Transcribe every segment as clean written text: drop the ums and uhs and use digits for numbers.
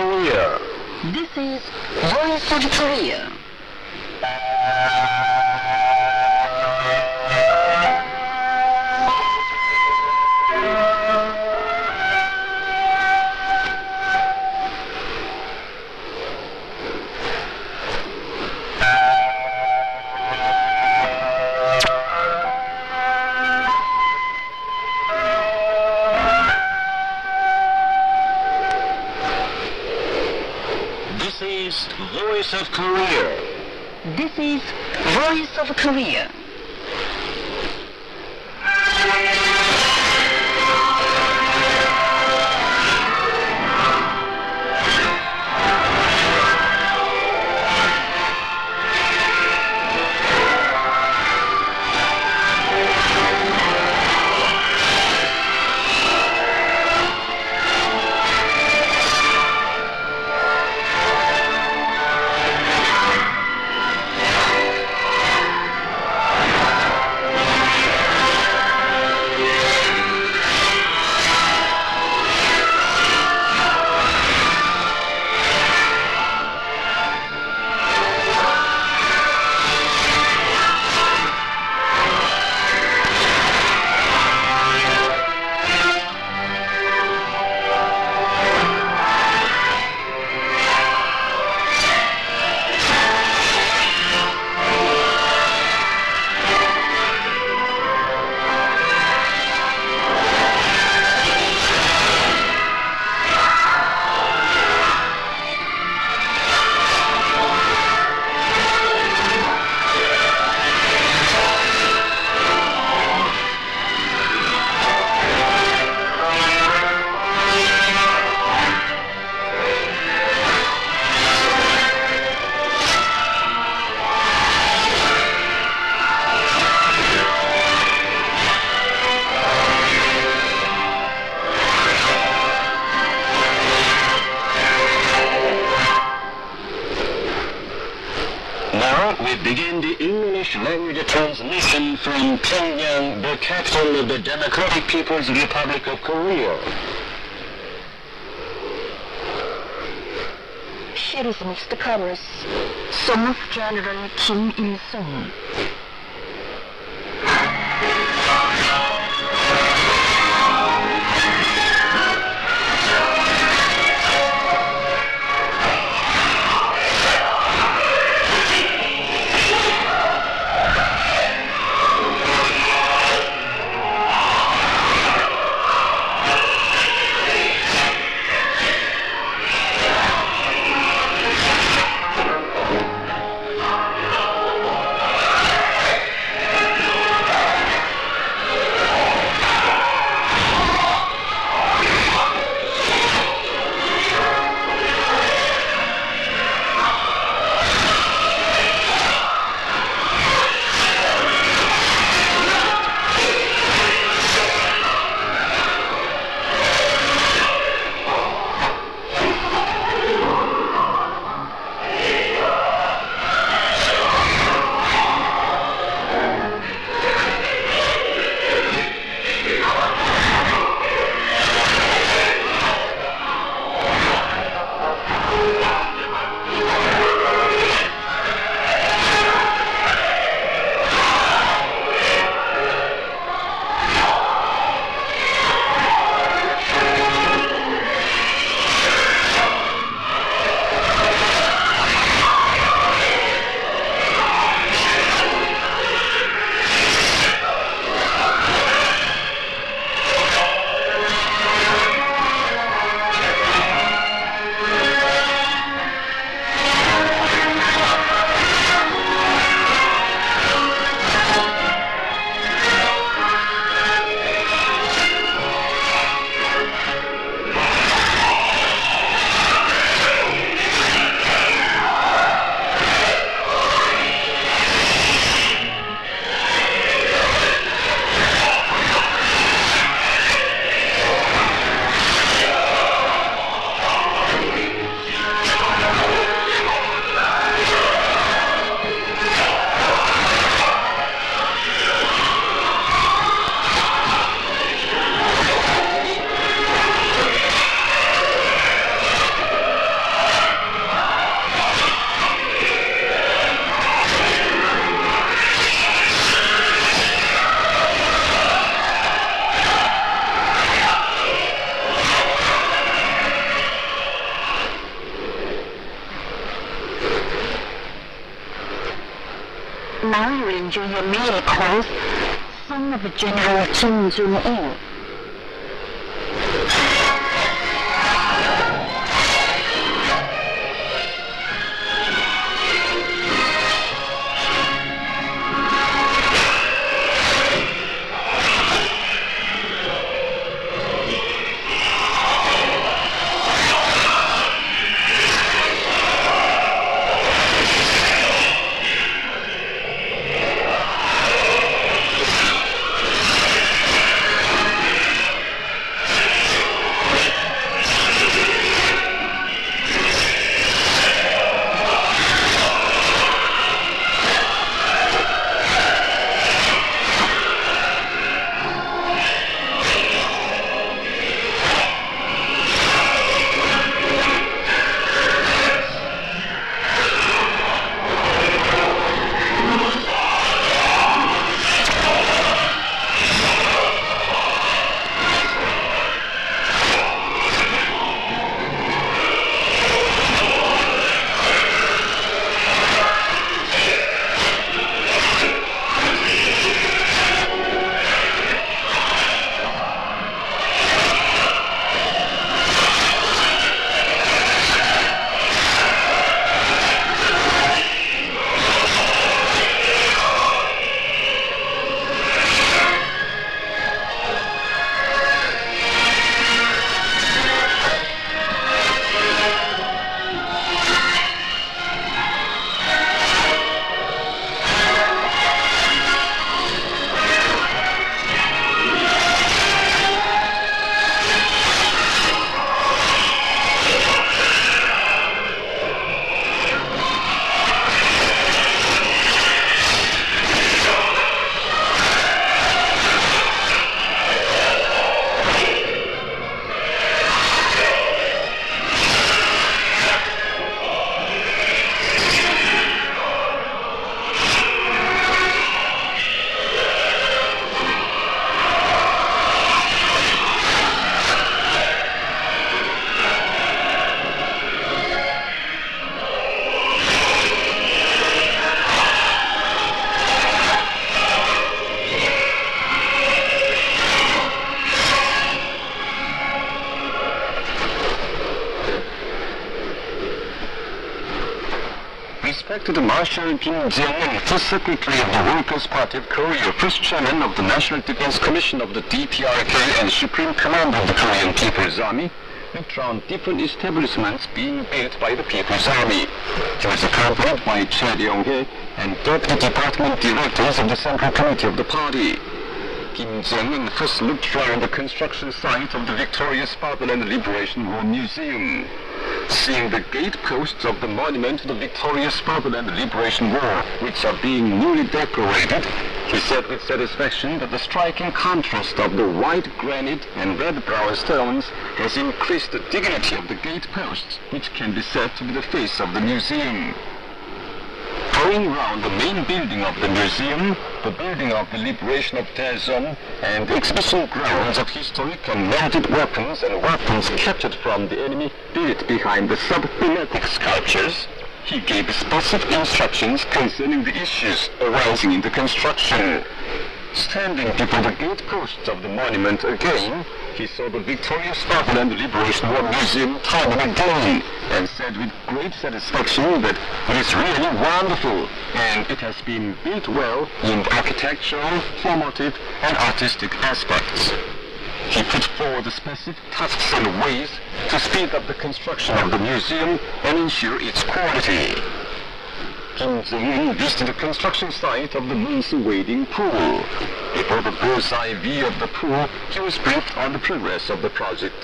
Korea. This is Voice of Korea. This is Voice of Korea. This is Voice of Korea. Now we begin the English language transmission from Pyongyang, the capital of the Democratic People's Republic of Korea. Here is Mr. Carlos, son of General Kim Il-sung. now you will enjoy a meal called Song of General Jong-il. Respected Marshal Jong-un, First Secretary of the Workers' Party of Korea, First Chairman of the National Defense Commission of the DPRK, and Supreme Commander of the Korean People's Army, looked around different establishments being built by the People's Army. He was accompanied by Chair Yong-il and Deputy Department Directors of the Central Committee of the party. Kim Jong-un first looked around the construction site of the victorious Fatherland Liberation War Museum. Seeing the gate posts of the monument to the victorious Fatherland Liberation War, which are being newly decorated, he said with satisfaction that the striking contrast of the white granite and red-brown stones has increased the dignity of the gate posts, which can be said to be the face of the museum. Going round the main building of the museum, the building of the liberation of Daejeon, and the exhibition grounds of historic and mounted weapons and weapons captured from the enemy built behind the sub-thematic sculptures, he gave specific instructions concerning the issues arising in the construction. Standing before the gate posts of the monument again, he saw the victorious Fatherland Liberation War Museum time and again, and said with great satisfaction that it is really wonderful, and it has been built well in architectural, formative, and artistic aspects. He put forward the specific tasks and ways to speed up the construction of the museum and ensure its quality. Kim Jong-un visited the construction site of the moon's wading pool. Before the bird's-eye view of the pool, he was briefed on the progress of the project.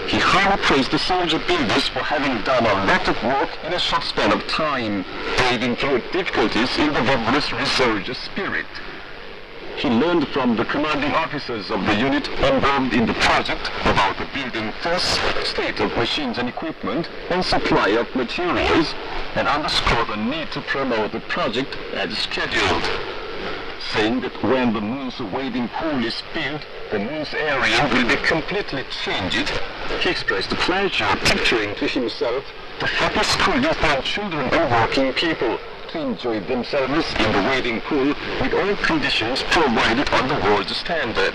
He highly praised the soldier builders for having done a lot of work in a short span of time, braving through difficulties in the vigorous research spirit. He learned from the commanding officers of the unit involved in the project about the building force, state of machines and equipment, and supply of materials, and underscored the need to promote the project as scheduled, saying that when the moon's wading pool is built, the moon's area will be completely changed He expressed pleasure picturing to himself the happy school youth and children and working people to enjoy themselves in the wading pool with all conditions provided on the world standard.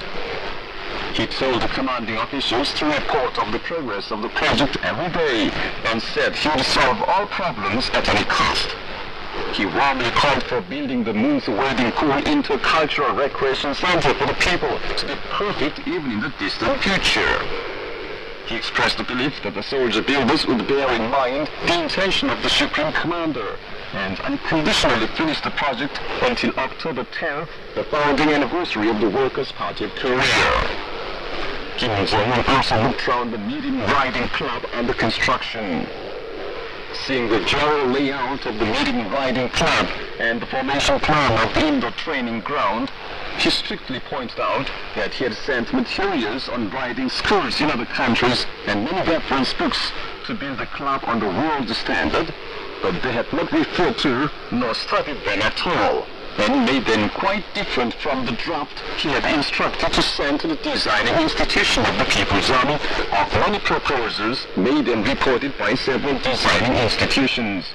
He told the commanding officials to report on the progress of the project every day and said he would solve all problems at any cost. He warmly called for building the Moon's wading pool into a cultural recreation center for the people to be perfect even in the distant future. He expressed the belief that the soldier builders would bear in mind the intention of the Supreme Commander and unconditionally finish the project until October 10th, the founding anniversary of the Workers' Party of Korea. Kim Jong-un also looked around the meeting riding club under construction. Seeing the general layout of the meeting riding club and the formation plan of the indoor training ground, he strictly pointed out that he had sent materials on riding schools in other countries and many reference books to build the club on the world standard, but they had not referred to nor studied them at all, and made them quite different from the draft he had instructed to send to the designing institution of the People's Army of many proposals made and reported by several designing institutions.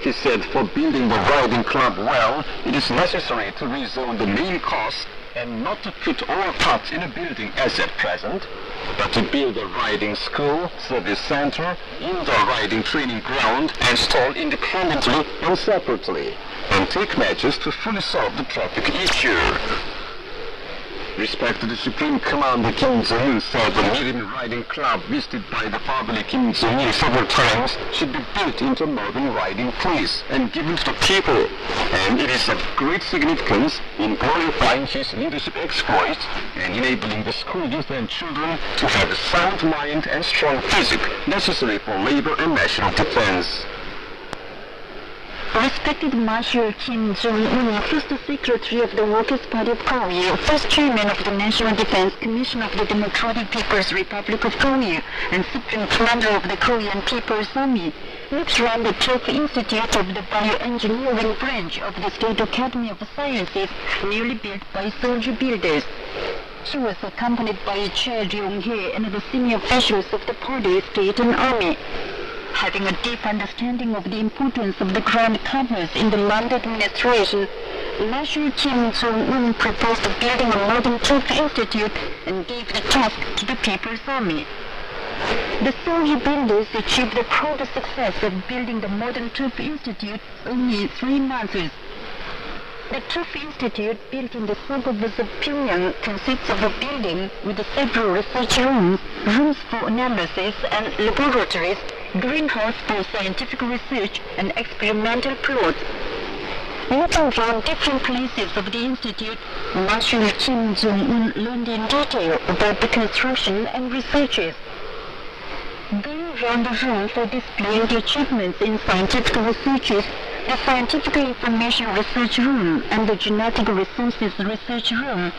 He said for building the riding club well, it is necessary to rezone the main cost and not to put all parts in a building as at present, but to build a riding school, service center, indoor riding training ground, and installed independently and separately, and take measures to fully solve the traffic issue. Respected Supreme Commander Kim Jong-un said the meeting riding club visited by the fatherly Kim Jong-il several times should be built into a modern riding place and given to the people, and it is of great significance in glorifying his leadership exploits and enabling the school youth and children to have a sound mind and strong physique necessary for labor and national defense. Respected Marshal Kim Jong-un, First Secretary of the Workers' Party of Korea, First Chairman of the National Defense Commission of the Democratic People's Republic of Korea, and Supreme Commander of the Korean People's Army, looked around the Turf Institute of the Bioengineering branch of the State Academy of Sciences, newly built by soldier builders. She was accompanied by Chair Jong-il and the senior officials of the party, state and army. Having a deep understanding of the importance of the ground covers in the land administration, Marshal Kim Jong-un proposed building a modern Turf Institute and gave the task to the People's Army. The soldier builders achieved the proud success of building the modern Turf Institute only 3 months. The Turf Institute, built in the suburbs of Pyongyang, consists of a building with several research rooms, rooms for analysis and laboratories, greenhouse for scientific research, and experimental plots. Looking around different places of the Institute, Marshal Kim Jong-un learned in detail about the construction and researches. Going around the room for displaying the achievements in scientific researches, the Scientific Information Research Room and the Genetic Resources Research Room,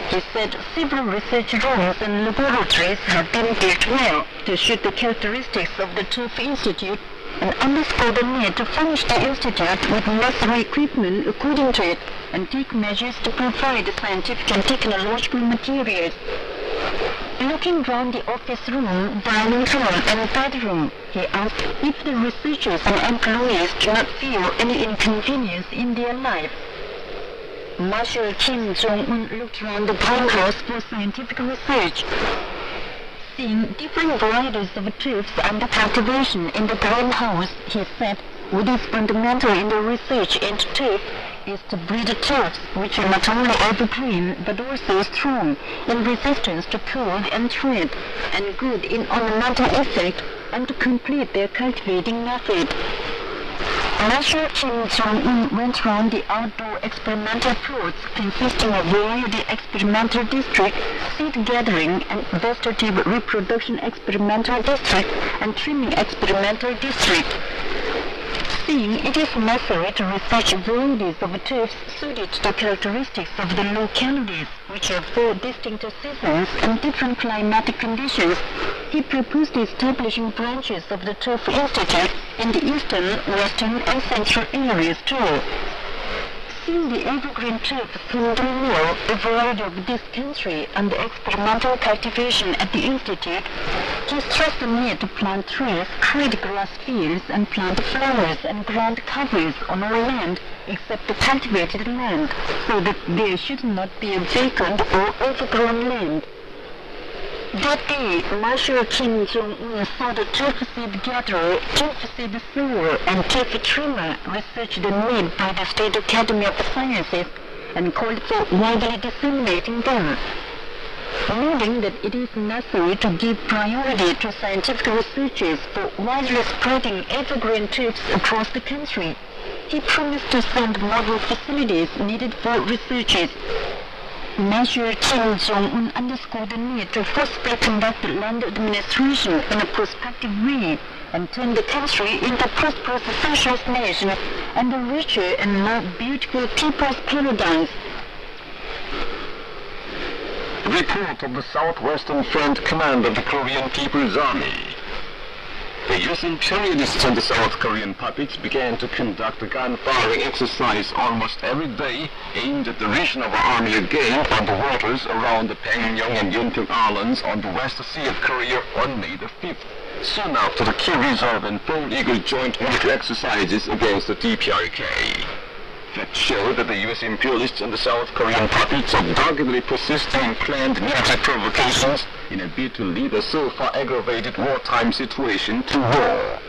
he said several research rooms and laboratories have been built well to suit the characteristics of the Turf Institute and underscore the need to furnish the Institute with necessary equipment according to it and take measures to provide scientific and technological materials. Looking round the office room, dining room, and bedroom, he asked if the researchers and employees do not feel any inconvenience in their life. Marshal Kim Jong-un looked around the greenhouse for scientific research. Seeing different varieties of turfs under cultivation in the greenhouse, he said, what is fundamental in the research into turf is to breed turfs which are not only evergreen but also strong in resistance to cold and tread, and good in ornamental effect, and to complete their cultivating method. Marshal Kim Jong-un went round the outdoor experimental plots consisting of variety experimental district, seed gathering and vegetative reproduction experimental district, and trimming experimental district. Seeing it is necessary to research varieties of turfs suited to the characteristics of the localities, which have 4 distinct seasons and different climatic conditions, he proposed establishing branches of the Turf Institute in the eastern, western, and central areas too. seen the evergreen trees from the mill, a variety of this country, and the experimental cultivation at the Institute, he stressed the need to plant trees, create grass fields, and plant flowers and ground covers on all land except the cultivated land, so that there should not be a vacant or overgrown land. That day, Marshal Kim Jong-un saw the turf seed gatherer, turf seed sower, and turf trimmer research the need by the State Academy of Sciences and called for widely disseminating them. Noting that it is necessary to give priority to scientific researches for widely spreading evergreen trees across the country, he promised to send model facilities needed for researches. Marshal Kim Jong-un underscored the need to forcibly conduct land administration in a prospective way and turn the country into a prosperous socialist nation and a richer and more beautiful people's paradise. Report of the Southwestern Front Command of the Korean People's Army. The U.S. imperialists and the South Korean puppets began to conduct a gun-firing exercise almost every day aimed at the region of our army again on the waters around the Pyongyang and Yeonpyeong Islands on the West Sea of Korea on May the 5th, soon after the Key Reserve and Pearl Eagle joint military exercises against the DPRK. Facts show that the U.S. imperialists and the South Korean puppets are doggedly persisting in planned military provocations in a bid to lead a so far aggravated wartime situation to war.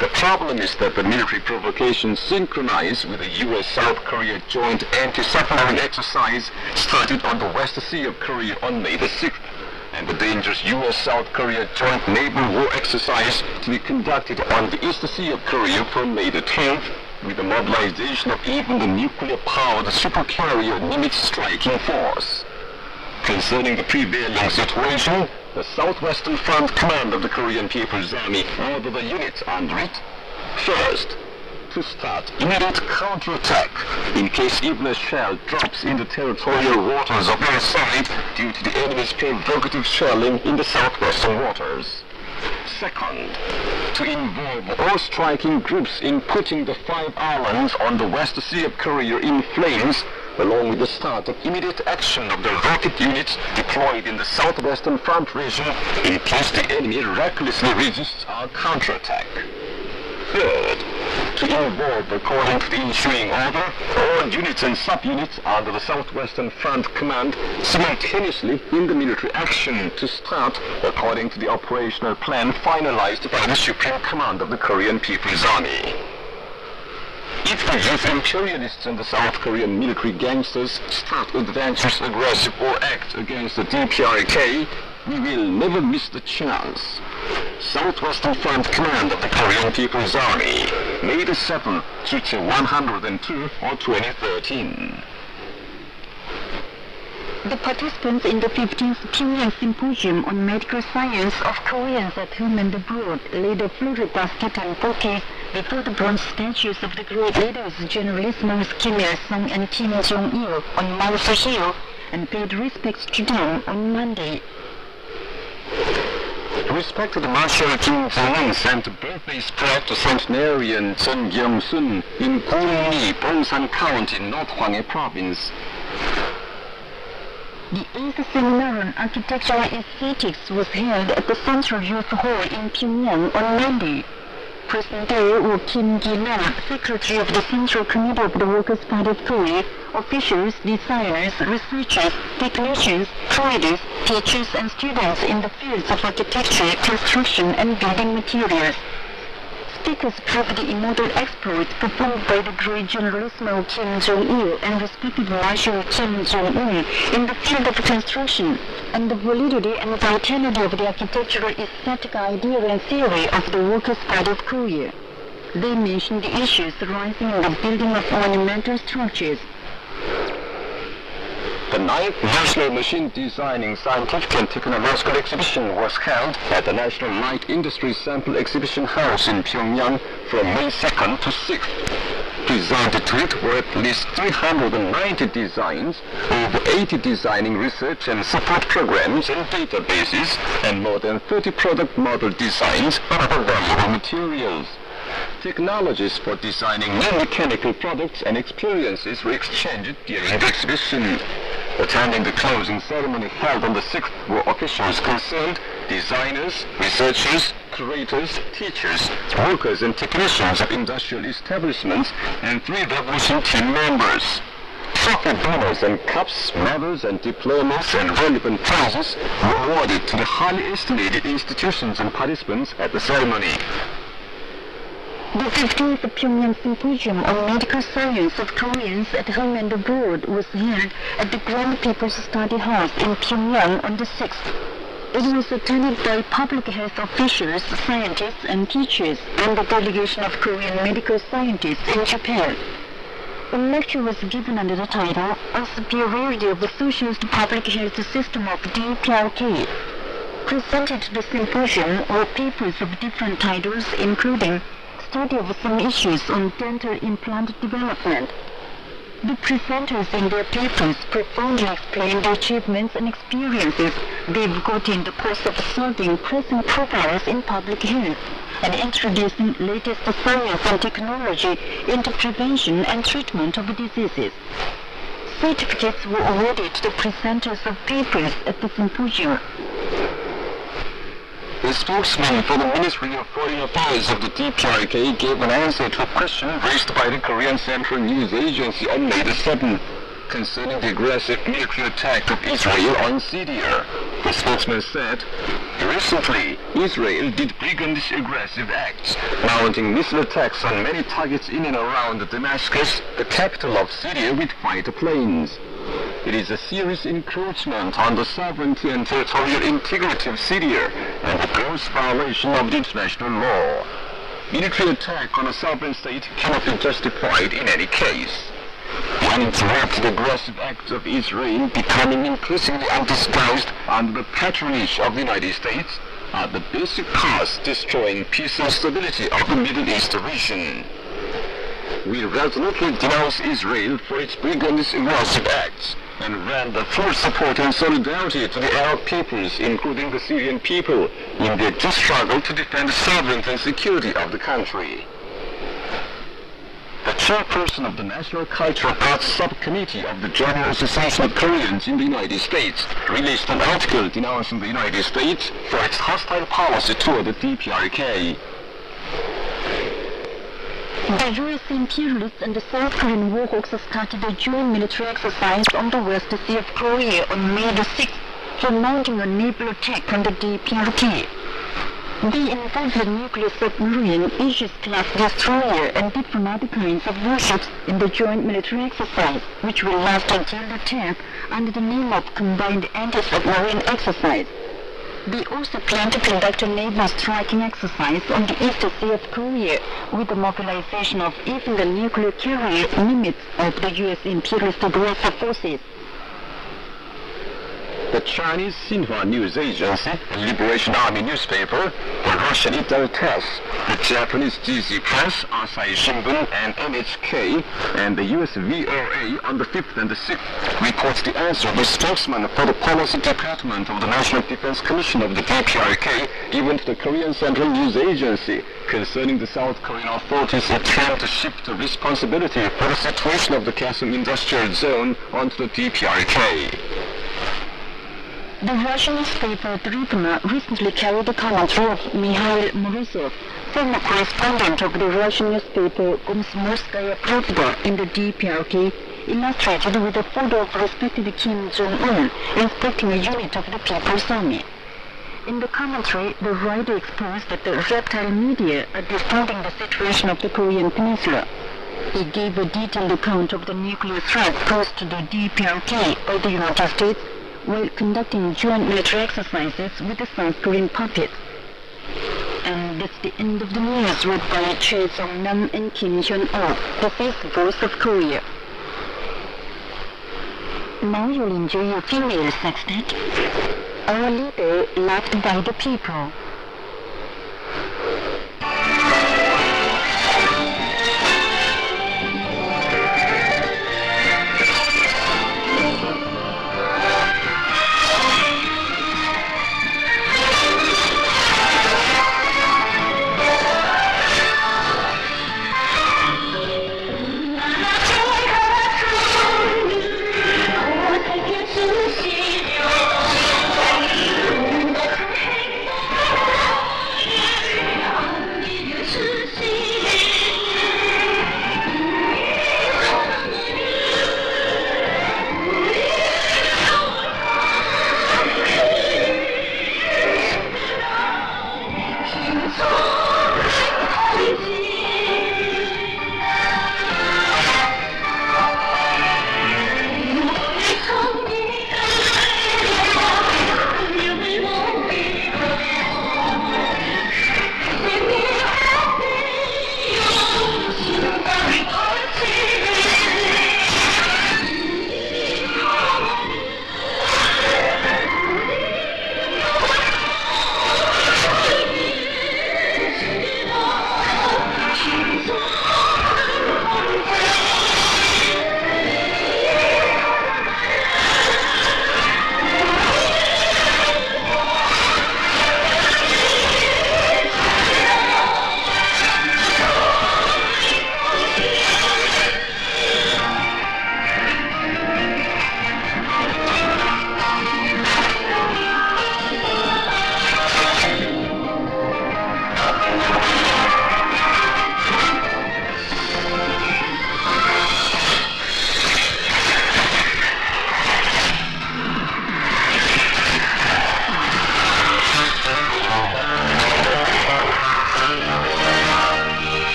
The problem is that the military provocations synchronize with the U.S.-South Korea joint anti-submarine exercise started on the West Sea of Korea on May the 6th, and the dangerous U.S.-South Korea joint naval war exercise to be conducted on the East Sea of Korea from May the 10th, with the mobilization of even the nuclear-powered supercarrier Nimitz striking force. Concerning the prevailing situation, the Southwestern Front Command of the Korean People's Army ordered the units under it, first, to start immediate counterattack in case even a shell drops in the territorial waters of their side due to the enemy's provocative shelling in the southwestern waters. Second, to involve all striking groups in putting the 5 islands on the West Sea of Korea in flames, along with the start of immediate action of the rocket units deployed in the southwestern front region in case the enemy recklessly resists our counterattack. Third, to involve, according to the ensuing order, all units and subunits under the Southwestern Front Command simultaneously in the military action to start according to the operational plan finalized by the Supreme Command of the Korean People's Army. If the U.S. imperialists and the South Korean military gangsters start adventurous aggressive war act against the DPRK, we will never miss the chance. Southwestern Front Command of the Korean People's Army, May the 7th, 102 or 2013. The participants in the 15th Pyongyang Symposium on Medical Science of Koreans at Home and Abroad laid a floral basket and bouquet before the bronze statues of the great leaders Generalismos Kim Il-sung and Kim Jong-il on Mao Hill and paid respects to them on Monday. Respected Marshal Kim Jong-un sent a birthday spread to centenarian Chen Gyung-sun in Gumi, Bongsan County, North Hwanghae Province. The 8th Seminar on Architectural Aesthetics was held at the Central Youth Hall in Pyongyang on Monday. Present there were Kim Gi-nam, Secretary of the Central Committee of the Workers' Party of Korea, officials, designers, researchers, technicians, traders, teachers, and students in the fields of architecture, construction, and building materials. Speakers proved the immortal exploits performed by the great Generalismo Kim Jong-il and respected Marshal Kim Jong-un in the field of construction, and the validity and vitality of the architectural aesthetic idea and theory of the Workers' Party of Korea. They mentioned the issues arising in the building of monumental structures. The 9th National Machine Designing Scientific and Technological Exhibition was held at the National Light Industry Sample Exhibition House in Pyongyang from May 2nd to 6th. Presented to it were at least 390 designs, over 80 designing research and support programs and databases, and more than 30 product model designs and other valuable materials. Technologies for designing new mechanical products and experiences were exchanged during the exhibition. Attending the closing ceremony held on the 6th were officials concerned, designers, researchers, curators, teachers, workers and technicians of industrial establishments, and 3 revolution team members. Trophy banners and cups, medals and diplomas and relevant prizes were awarded to the highly estimated institutions and participants at the ceremony. The 15th Pyongyang Symposium on Medical Science of Koreans at Home and Abroad was held at the Grand People's Study House in Pyongyang on the 6th. It was attended by public health officials, scientists and teachers, and the delegation of Korean medical scientists in Japan. A lecture was given under the title, A Superiority of the Socialist Public Health System of DPRK. Presented to the symposium were papers of different titles, including study of some issues on dental implant development. The presenters in their papers profoundly explained the achievements and experiences they've got in the course of solving pressing problems in public health and introducing latest science and technology into prevention and treatment of diseases. Certificates were awarded to the presenters of papers at the symposium. The spokesman for the Ministry of Foreign Affairs of the DPRK gave an answer to a question raised by the Korean Central News Agency on May the 7th concerning the aggressive military attack of Israel on Syria. The spokesman said, recently, Israel did brigandage aggressive acts, mounting missile attacks on many targets in and around Damascus, the capital of Syria, with fighter planes. It is a serious encroachment on the sovereignty and territorial integrity of Syria and a gross violation of the international law. Military attack on a sovereign state cannot be justified in any case. The uninterrupted aggressive acts of Israel, becoming increasingly undisguised under the patronage of the United States, are the basic cause destroying peace and stability of the Middle East region. We resolutely denounce Israel for its brigandage aggressive acts and render full support and solidarity to the Arab peoples, including the Syrian people, in their just struggle to defend the sovereignty and security of the country. The chairperson of the National Cultural Arts Subcommittee of the General Association of Koreans in the United States released an article denouncing the United States for its hostile policy toward the DPRK. The U.S. imperialists and the South Korean warhawks started a joint military exercise on the West Sea of Korea on May the 6th for mounting a naval attack on the DPRK. They involved a nuclear submarine, Aegis-class destroyer, and different other kinds of warships in the joint military exercise, which will last until the 10th under the name of Combined Anti-Submarine Exercise. They also plan to conduct a naval striking exercise on the East Sea of Korea with the mobilization of even the nuclear carrier limits of the U.S. imperialist aggressive forces. The Chinese Xinhua News Agency, the Liberation Army newspaper, the Russian Editorials, the Japanese GZ Press, Asahi Shimbun, and NHK, and the US VRA on the 5th and the 6th reports the answer of the spokesman for the Policy Department of the National Defense Commission of the DPRK given to the Korean Central News Agency concerning the South Korean authorities' attempt to shift the responsibility for the situation of the Kaesong Industrial Zone onto the DPRK. The Russian newspaper Tribuna recently carried a commentary of Mikhail Morozov, former correspondent of the Russian newspaper Komsomolskaya Pravda in the DPRK, illustrated with a photo of respected Kim Jong-un inspecting a unit of the People's Army. In the commentary, the writer exposed that the reptile media are distorting the situation of the Korean Peninsula. He gave a detailed account of the nuclear threat posed to the DPRK by the United States while conducting joint military exercises with the South Korean puppets. And that's the end of the news read by Choi Jong-nam and Kim Hyun-oh, the first voice of Korea. Now you'll enjoy your female sextet. Our leader loved by the people.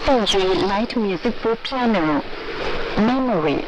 enjoy light music for piano. Memory.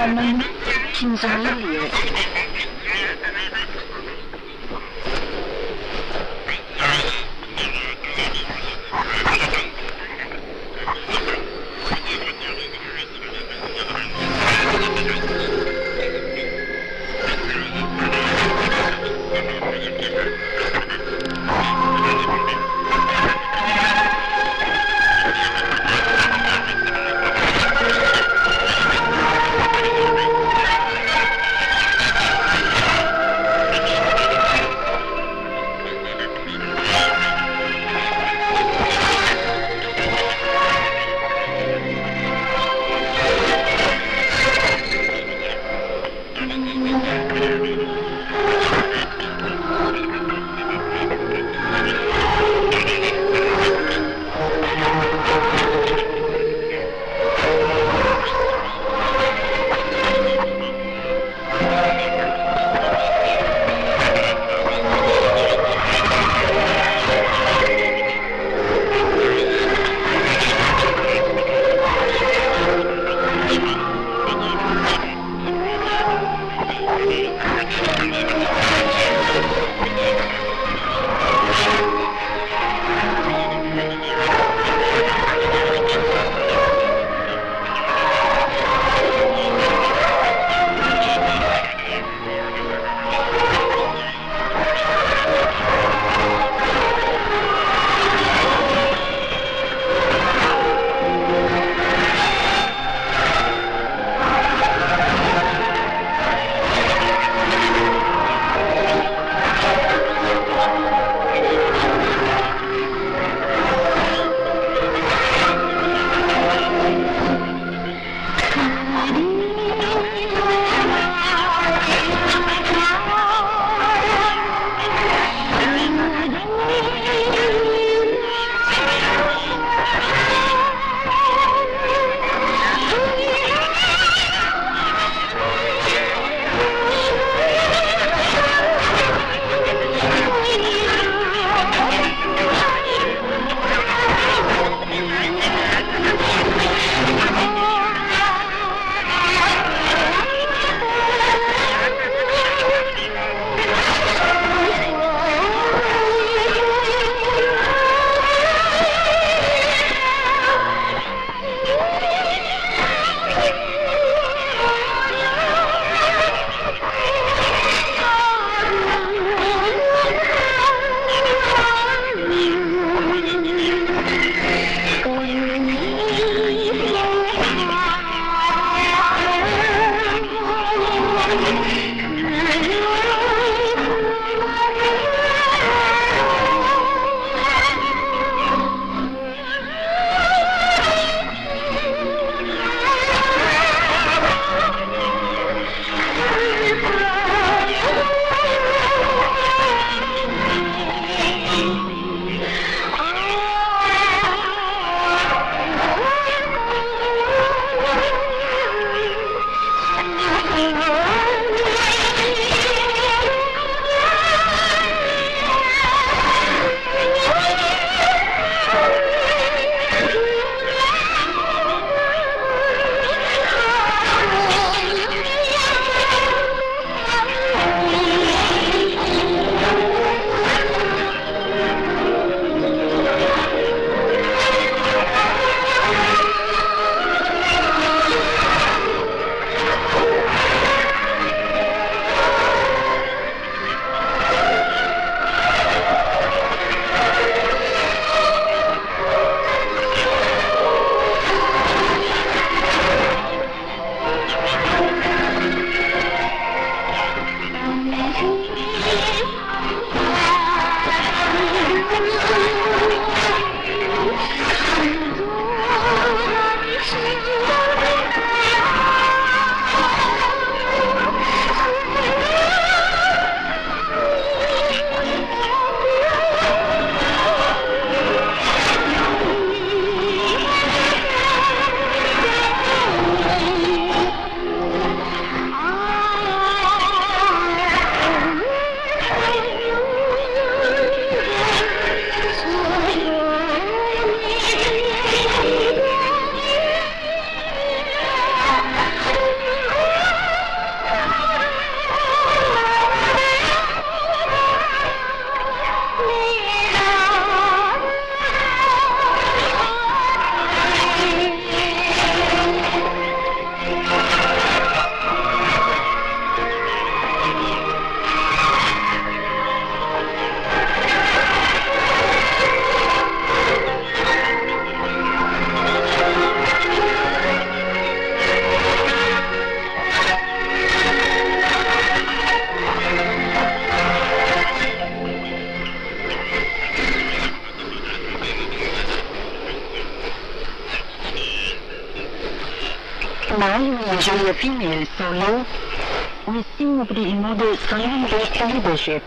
chairman Kim Jong-il. enjoy a female solo with seemingly immodest silent-based leadership.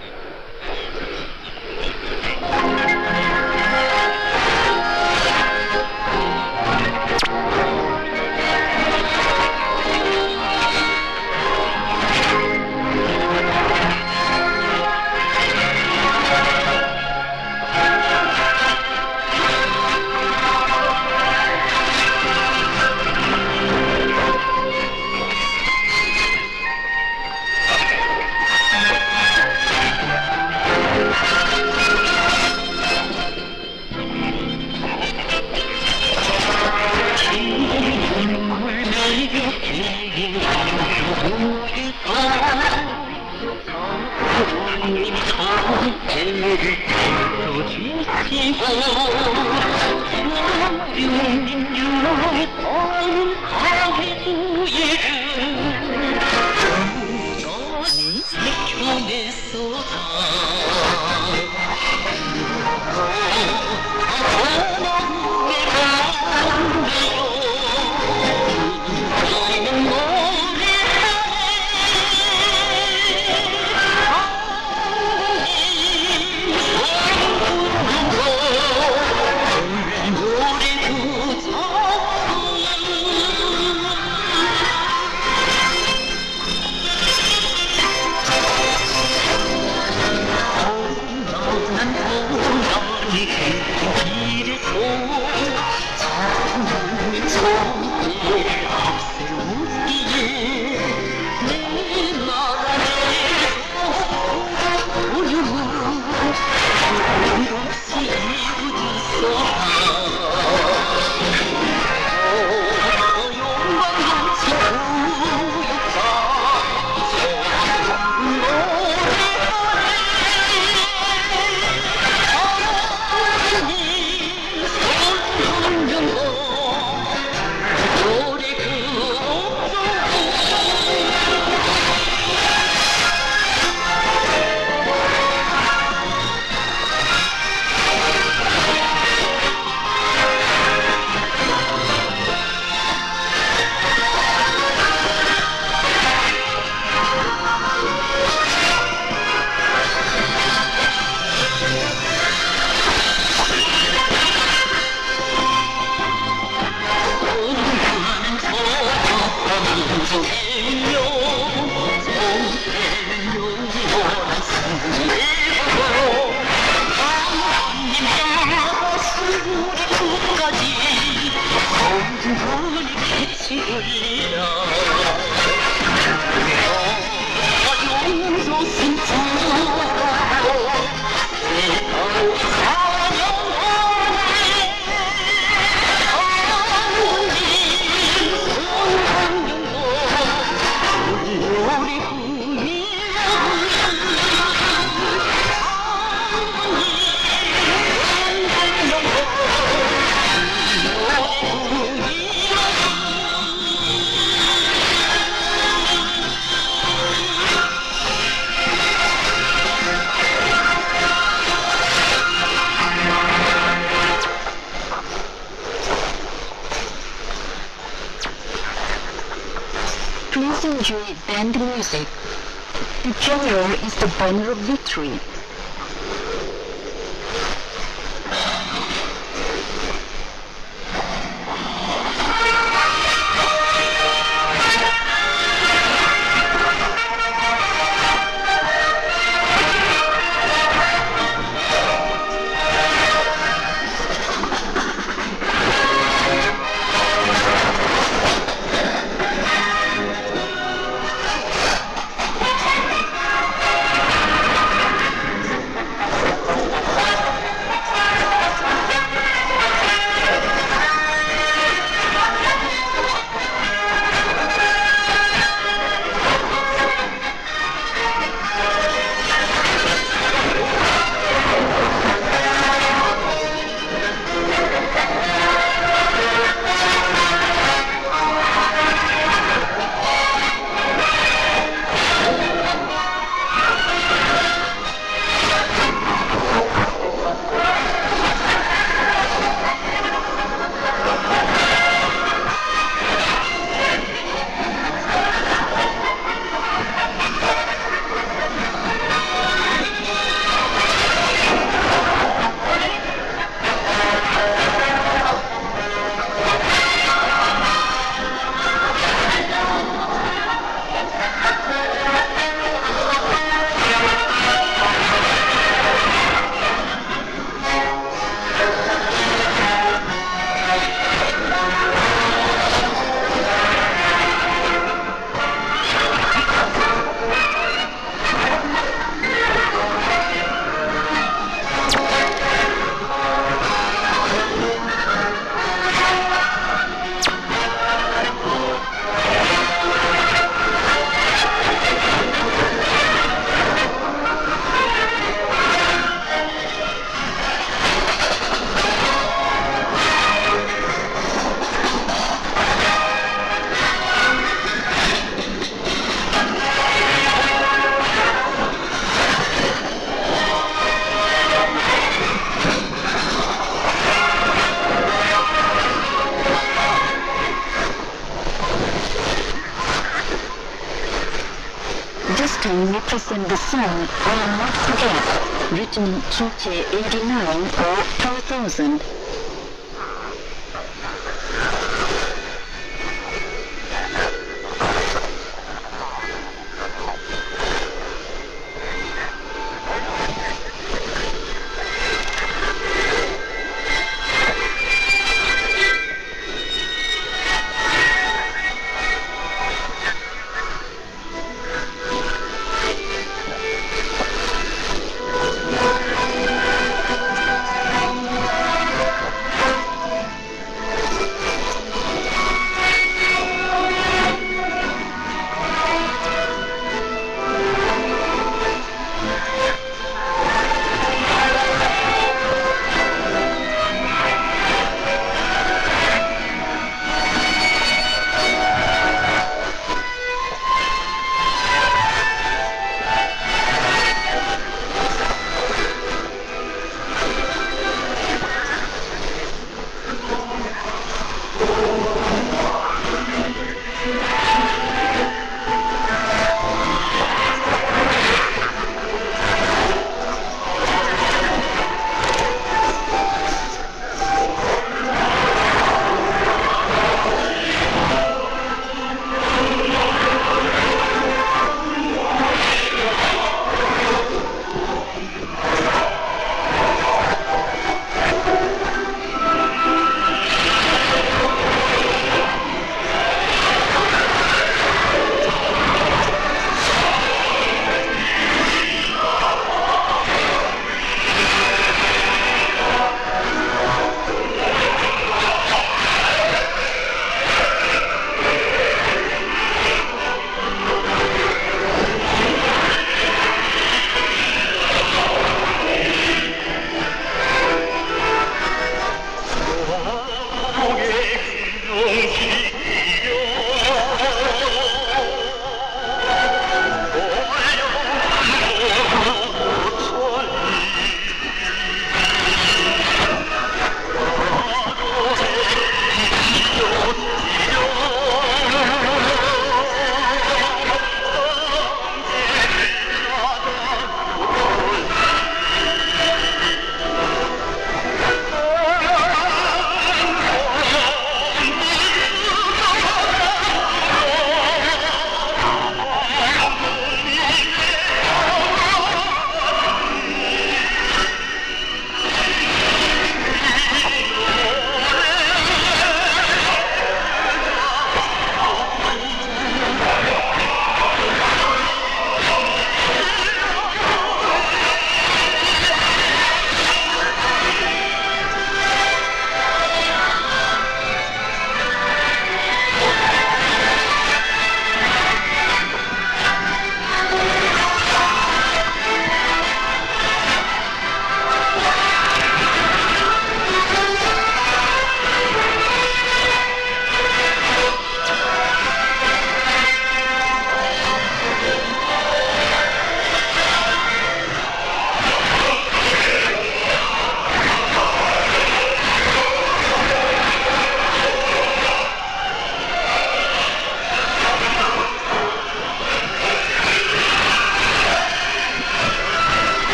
Please enjoy band music. The genre is the banner of victory. represent the song Will Not Forget, written in Kimche 89 or 2000.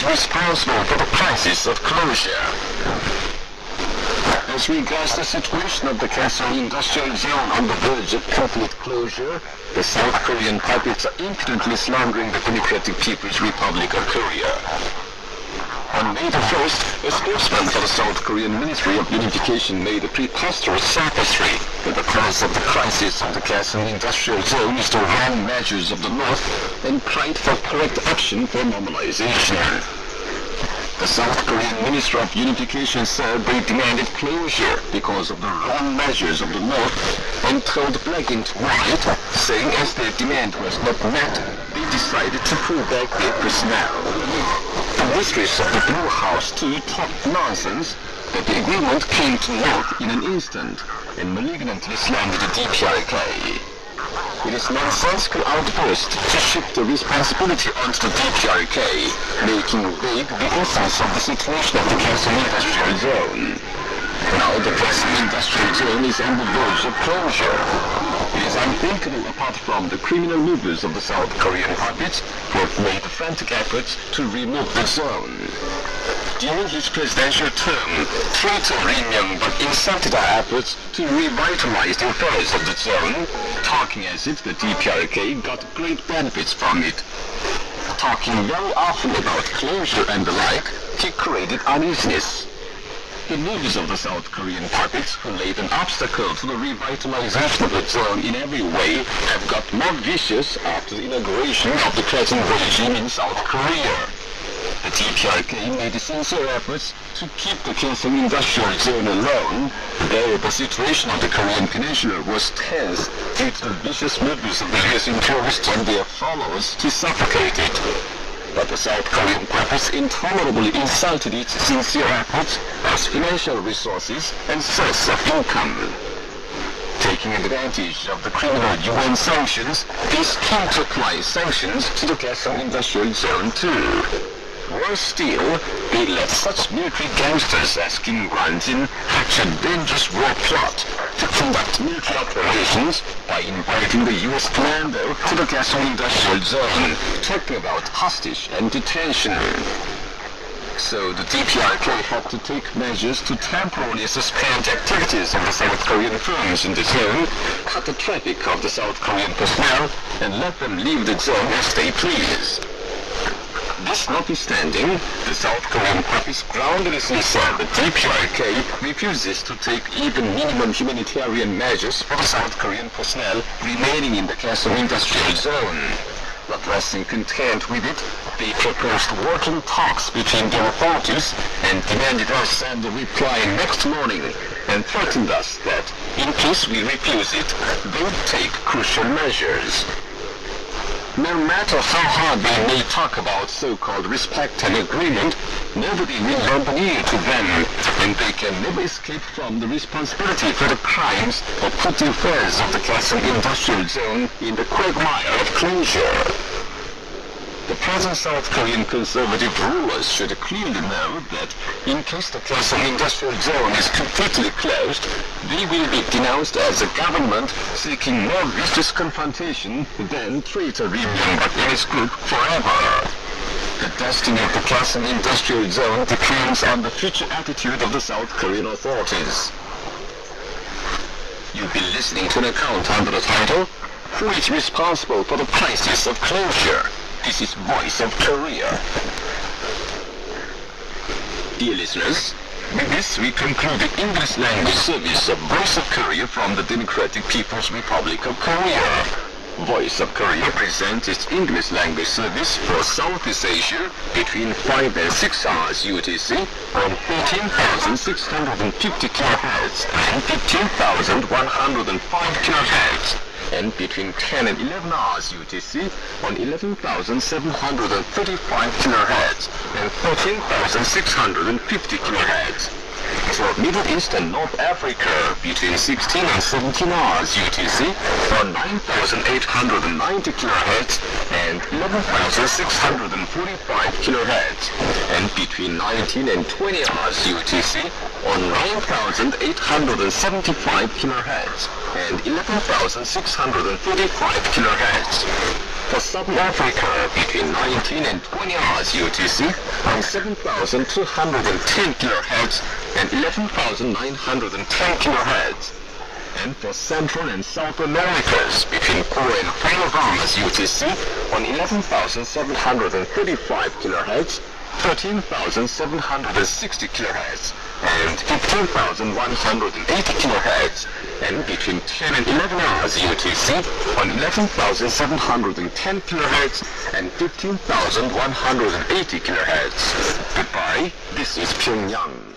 is responsible for the crisis of closure. As regards the situation of the Kaesong Industrial Zone on the verge of complete closure, the South Korean puppets are impudently slandering the Democratic People's Republic of Korea. On May the 1st, a spokesman for the South Korean Ministry of Unification made a preposterous sophistry that the cause of the crisis of the Kaesong Industrial Zone is the wrong measures of the North, and cried for correct action for normalization. The South Korean Minister of Unification said they demanded closure because of the wrong measures of the North, and told black into white, saying as their demand was not met, they decided to pull back their personnel. The ministers of the Blue House too talked nonsense that the agreement came to naught in an instant, and malignantly slammed the DPRK. It is nonsensical outburst to shift the responsibility onto the DPRK, making vague the essence of the situation of the Kaesong Industrial Zone. Now the Kaesong Industrial Zone is on the verge of closure. It is unthinkable apart from the criminal movers of the South Korean puppets who have made frantic efforts to remove the zone. During his presidential term, traitor Ri Myung-bak insulted our efforts to revitalize the affairs of the zone, talking as if the DPRK got great benefits from it. Talking very often about closure and the like, he created uneasiness. The movers of the South Korean puppets, who laid an obstacle to the revitalization of the zone in every way, have got more vicious after the inauguration of the present regime in South Korea. The DPRK made sincere efforts to keep the Kaesong Industrial Zone alone, though the situation of the Korean Peninsula was tense due to the vicious movements of the US imperialists and their followers to suffocate it. But the South Korean puppets intolerably insulted its sincere efforts as financial resources and source of income. Taking advantage of the criminal UN sanctions, they scheme to apply sanctions to the Kaesong Industrial Zone too. Worse still, they let such military gangsters as Kim Gwan-jin hatch a dangerous war plot to conduct military operations by inviting the US commando to the Kaesong Industrial Zone, talking about hostage and detention. So the DPRK had to take measures to temporarily suspend activities of the South Korean firms in the zone, cut the traffic of the South Korean personnel, and let them leave the zone as they please. This notwithstanding, the South Korean puppets groundlessly said the DPRK refuses to take even minimum humanitarian measures for the South Korean personnel remaining in the Kaesong Industrial Zone. Not resting content with it, they proposed working talks between the authorities and demanded us send a reply next morning, and threatened us that, in case we refuse it, they would take crucial measures. No matter how hard they may talk about so-called respect and agreement, nobody will lend an ear to them, and they can never escape from the responsibility for the crimes or put the affairs of the Kaesong Industrial Zone in the quagmire of closure. The present South Korean conservative rulers should clearly know that in case the Kaesong Industrial Zone is completely closed, they will be denounced as a government seeking more vicious confrontation than traitor Ri Myung-bak and his group forever. The destiny of the Kaesong Industrial Zone depends on the future attitude of the South Korean authorities. You've been listening to an account under the title, Who is Responsible for the Crisis of Closure? This is Voice of Korea. Dear listeners, with this we conclude the English language service of Voice of Korea from the Democratic People's Republic of Korea. Voice of Korea presents its English language service for Southeast Asia between 5 and 6 hours UTC on 13,650 kHz and 15,105 kHz. And between 10 and 11 hours UTC on 11,735 kHz and 13,650 kHz. For Middle East and North Africa between 16 and 17 hours UTC on 9,890 kHz and 11,645 kHz. And between 19 and 20 hours UTC on 9,875 kHz and 11,635 kHz. For Southern Africa, between 19 and 20 hours UTC on 7,210 kHz and 11,910 kHz. And for Central and South Americas, between 4 and 5 hours UTC on 11,735 kHz, 13,760 kHz, and 15,180 kHz, and between 10 and 11 hours UTC on 11,710 kHz and 15,180 kHz. Goodbye, this is Pyongyang.